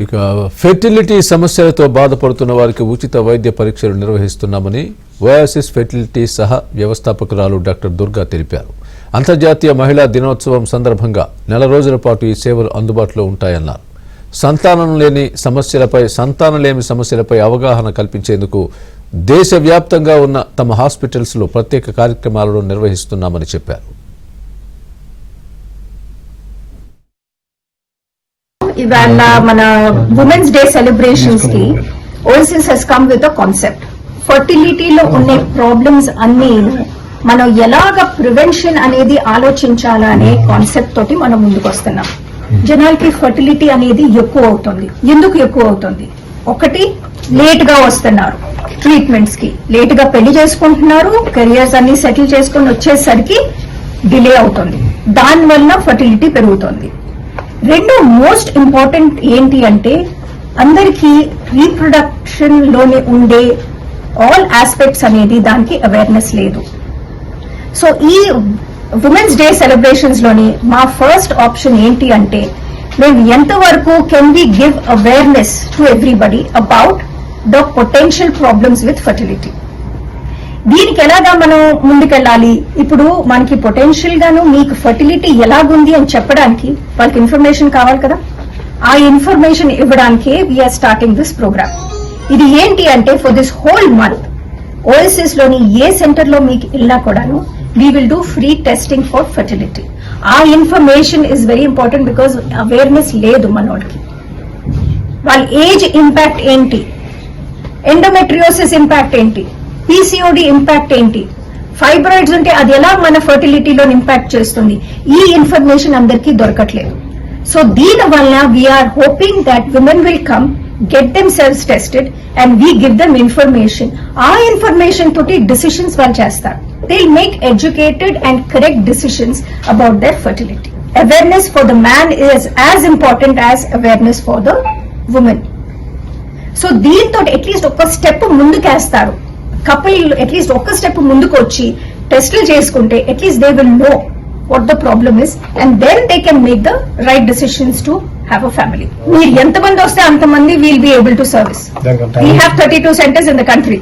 ఇక ఫెర్టిలిటీ సమస్యలతో బాధపడుతున్న వారికి ఉచిత వైద్య పరీక్షలు నిర్వహిస్తున్నామని ఓయాసిస్ ఫెర్టిలిటీ సహ వ్యవస్థాపకురాలు డాక్టర్ దుర్గా తెలిపారు. అంతర్జాతీయ మహిళా దినోత్సవం సందర్భంగా నెల రోజుల పాటు ఈ సేవలు అందుబాటులో ఉంటాయన్నారు. సంతానలేమి సమస్యలపై అవగాహన కల్పించేందుకు దేశవ్యాప్తంగా ఉన్న తమ హాస్పిటల్స్లో ప్రత్యేక కార్యక్రమాలను నిర్వహిస్తున్నామని చెప్పారు. ఇవాళ మన ఉమెన్స్ డే సెలబ్రేషన్స్ కి Oasis has come with a concept. ఫర్టిలిటీలో ఉండే ప్రాబ్లమ్స్ అన్ని మనం ఎలాగ ప్రివెన్షన్ అనేది ఆలోచించాలా అనే కాన్సెప్ట్ తోటి మనం ముందుకు వస్తున్నాం. జనాలకి ఫర్టిలిటీ అనేది ఎక్కువ అవుతుంది. ఎందుకు ఎక్కువ అవుతుంది? ఒకటి, లేట్ గా వస్తున్నారు ట్రీట్మెంట్స్ కి, లేట్ గా పెళ్లి చేసుకుంటున్నారు, కెరియర్స్ అన్ని సెటిల్ చేసుకుని వచ్చేసరికి డిలే అవుతుంది, దానివల్ల ఫర్టిలిటీ పెరుగుతుంది. రెండు మోస్ట్ ఇంపార్టెంట్ ఏంటి అంటే అందరికీ రీప్రొడక్షన్ లోనే ఉండే ఆల్ ఆస్పెక్ట్స్ అనేది దానికి అవేర్నెస్ లేదు. సో ఈ ఉమెన్స్ డే సెలబ్రేషన్స్ లోని మా ఫస్ట్ ఆప్షన్ ఏంటి అంటే మేము ఎంతవరకు can we give awareness to everybody about the potential problems with fertility. దీనికి ఎలాగా మనం ముందుకెళ్ళాలి? ఇప్పుడు మనకి పొటెన్షియల్ గాను మీకు ఫర్టిలిటీ ఎలాగుంది అని చెప్పడానికి వాళ్ళకి ఇన్ఫర్మేషన్ కావాలి కదా. ఆ ఇన్ఫర్మేషన్ ఇవ్వడానికే వీఆర్ స్టార్టింగ్ దిస్ ప్రోగ్రామ్. ఇది ఏంటి అంటే for this whole month OSS లోని ఏ సెంటర్ లో మీకు వెళ్ళినా కూడాను we will do free testing for fertility. ఆ information is very important because awareness లేదు మనోడికి. వాళ్ళ ఏజ్ ఇంపాక్ట్ ఏంటి, ఎండోమెట్రియోసిస్ ఇంపాక్ట్ ఏంటి, పీసీఓడి ఇంపాక్ట్ ఏంటి, ఫైబ్రాయిడ్స్ ఉంటే అది ఎలా మన ఫర్టిలిటీలో ఇంపాక్ట్ చేస్తుంది, ఈ ఇన్ఫర్మేషన్ అందరికీ దొరకట్లేదు. సో దీని వల్ల we are hoping that women will come, get themselves tested and we give them information. ఆ ఇన్ఫర్మేషన్ తోటి డిసిషన్స్ వాళ్ళు చేస్తారు. They'll make educated and correct decisions about their fertility. Awareness for the man is as important as awareness for the woman. So దీంతో at least ఒక step ముందుకేస్తారు. Couple at least ఒక step ముందుకు వచ్చి టెస్టులు చేసుకుంటే at least they will know what the problem is and then they can make the right decisions to have a family. మీరు ఎంతమంది వస్తే అంతమంది we'll be able to service. We have 32 centers in the country.